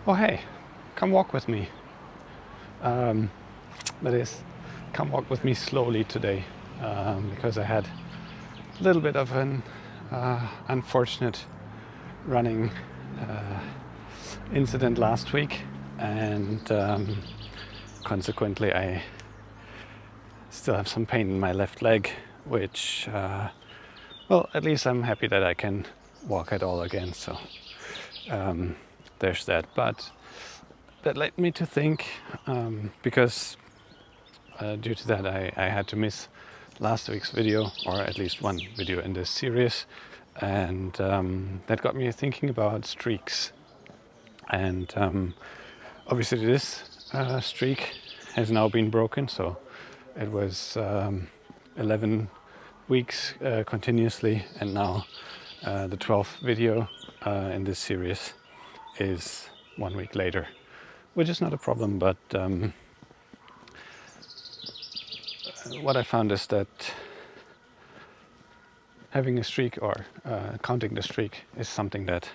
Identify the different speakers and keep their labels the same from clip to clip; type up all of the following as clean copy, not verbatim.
Speaker 1: Oh hey, come walk with me. Um, that is, come walk with me slowly today, because I had a little bit of an unfortunate running incident last week, and consequently I still have some pain in my left leg, which, well, at least I'm happy that I can walk at all again. So there's that. But that led me to think, because due to that I had to miss last week's video, or at least one video in this series, and that got me thinking about streaks. And obviously this streak has now been broken, so it was 11 weeks continuously, and now the 12th video in this series is 1 week later, which is not a problem. But what I found is that having a streak, or counting the streak, is something that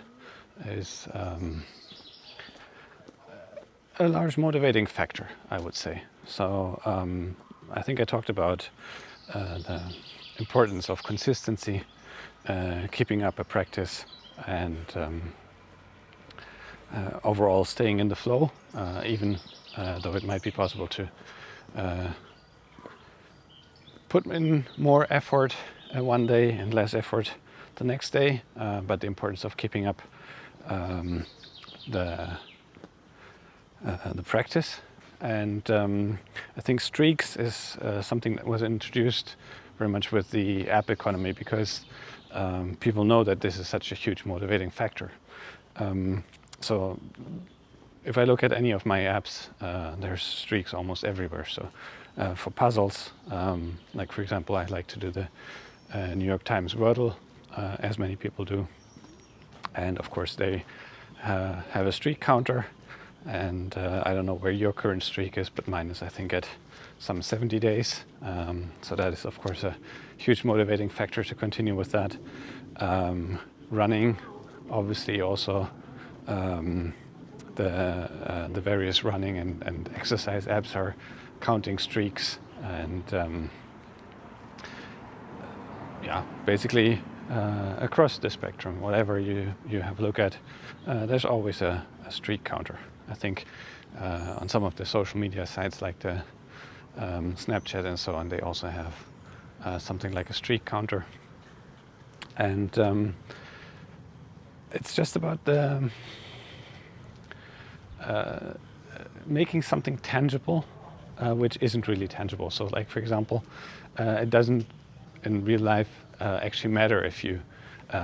Speaker 1: is a large motivating factor, I would say. So I think I talked about the importance of consistency, keeping up a practice, and overall staying in the flow, even though it might be possible to put in more effort one day and less effort the next day, but the importance of keeping up the practice. And I think streaks is something that was introduced very much with the app economy, because people know that this is such a huge motivating factor. So if I look at any of my apps, there's streaks almost everywhere. So for puzzles, like for example, I like to do the New York Times Wordle, as many people do. And of course they have a streak counter. And I don't know where your current streak is, but mine is, I think, at some 70 days. So that is, of course, a huge motivating factor to continue with that. Running, obviously, also the various running and exercise apps are counting streaks. And yeah, basically across the spectrum, whatever you have a look at, there's always a streak counter. I think on some of the social media sites like the Snapchat and so on, they also have something like a streak counter. And it's just about the making something tangible, which isn't really tangible. So like, for example, it doesn't in real life actually matter if you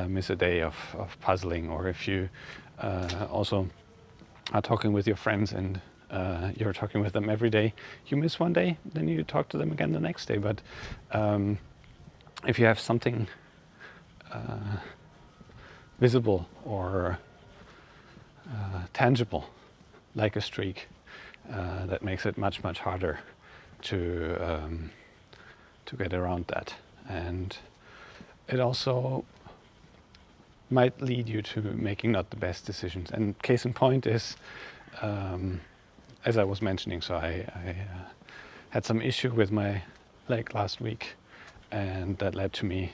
Speaker 1: miss a day of puzzling, or if you also are talking with your friends and you're talking with them every day. You miss one day, then you talk to them again the next day. But if you have something visible or tangible, like a streak, that makes it much harder to get around that. And it also might lead you to making not the best decisions. And case in point is, as I was mentioning, so I had some issue with my leg last week, and that led to me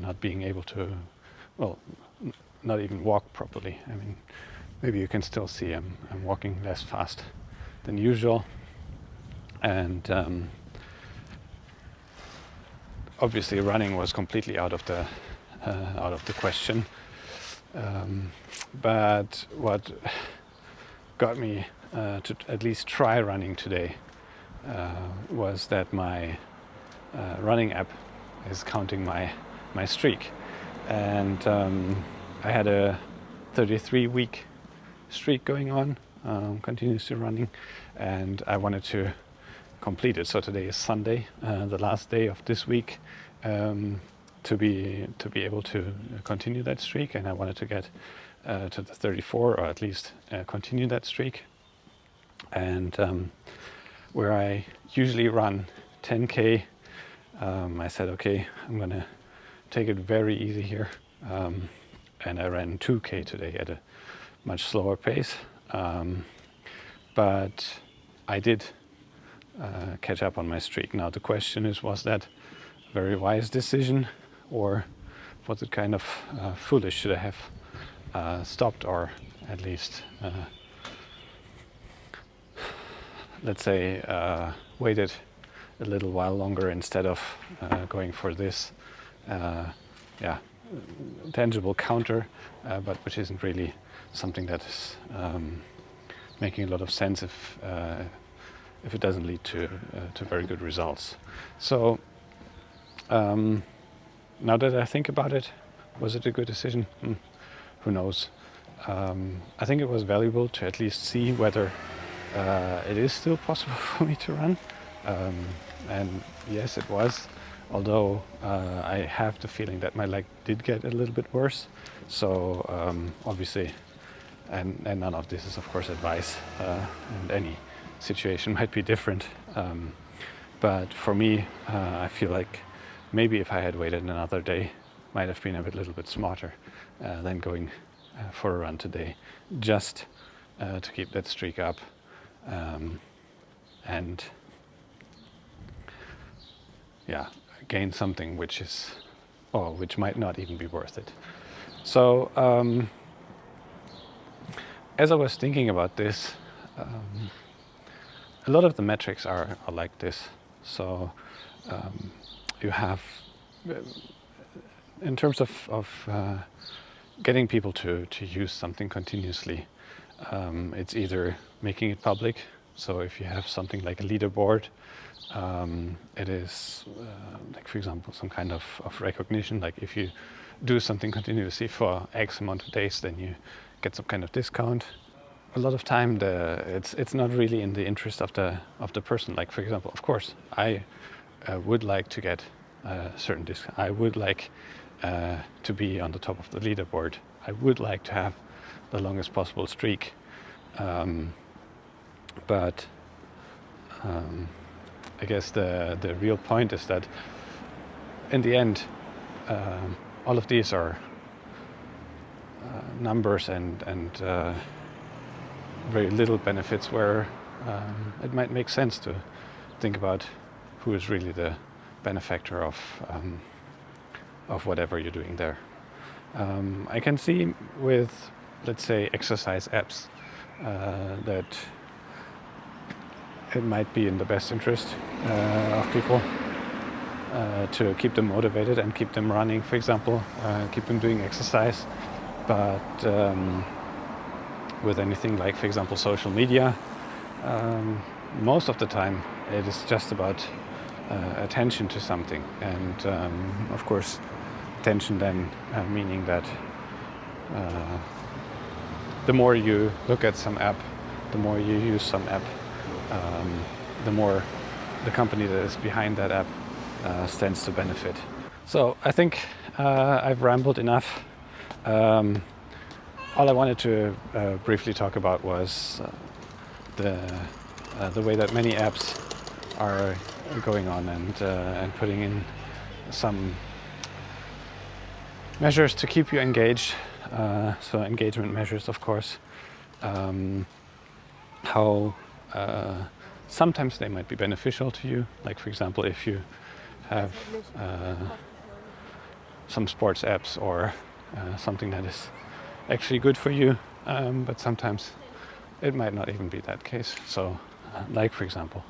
Speaker 1: not being able to, well, not even walk properly. I mean, maybe you can still see I'm walking less fast than usual. And obviously running was completely out of the question. But what got me to at least try running today was that my running app is counting my streak. And I had a 33-week streak going on, continuously running, and I wanted to complete it. So today is Sunday, the last day of this week, to be able to continue that streak, and I wanted to get to the 34, or at least continue that streak. And where I usually run 10K, I said, okay, I'm gonna take it very easy here, and I ran 2K today at a much slower pace, But I did catch up on my streak. Now the question is, was that a very wise decision, or was it kind of foolish? Should I have stopped, or at least let's say waited a little while longer instead of going for this tangible counter, but which isn't really something that is making a lot of sense if it doesn't lead to very good results. So now that I think about it, was it a good decision? Who knows? I think it was valuable to at least see whether it is still possible for me to run. And yes, it was. Although I have the feeling that my leg did get a little bit worse. So obviously, and none of this is of course advice, and any situation might be different. But for me, I feel like maybe if I had waited another day, might have been a little bit smarter than going for a run today, just to keep that streak up, and gain something which might not even be worth it. So as I was thinking about this, a lot of the metrics are like this. So you have, in terms of getting people to use something continuously, it's either making it public. So if you have something like a leaderboard, it is like, for example, some kind of recognition. Like if you do something continuously for X amount of days, then you get some kind of discount. A lot of time, it's not really in the interest of the person. Like for example, of course, I would like to get a certain discount. I would like to be on the top of the leaderboard. I would like to have the longest possible streak. But I guess the real point is that in the end, all of these are numbers and very little benefits, where it might make sense to think about who is really the benefactor of whatever you're doing there. I can see with, let's say, exercise apps that it might be in the best interest of people to keep them motivated and keep them running, for example, keep them doing exercise. But with anything like, for example, social media, most of the time it is just about attention to something. And of course, attention then meaning that the more you look at some app, the more you use some app, the more the company that is behind that app stands to benefit. So I think I've rambled enough. All I wanted to briefly talk about was the way that many apps are going on and putting in some measures to keep you engaged. So engagement measures, of course. How sometimes they might be beneficial to you. Like for example, if you have some sports apps or something that is actually good for you, but sometimes it might not even be that case. So like for example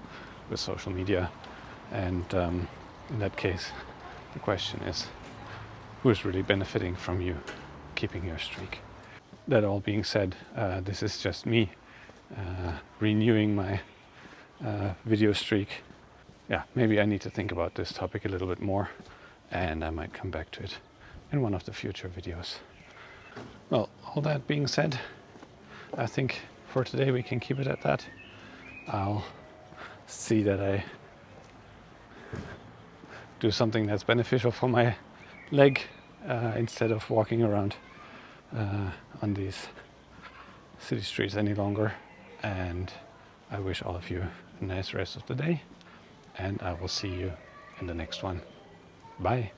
Speaker 1: with social media, and in that case the question is, who is really benefiting from you keeping your streak? That all being said, this is just me renewing my video streak. Yeah, maybe I need to think about this topic a little bit more, and I might come back to it in one of the future videos. Well, all that being said, I think for today we can keep it at that. I'll see that I do something that's beneficial for my leg instead of walking around on these city streets any longer. And I wish all of you a nice rest of the day, and I will see you in the next one. Bye.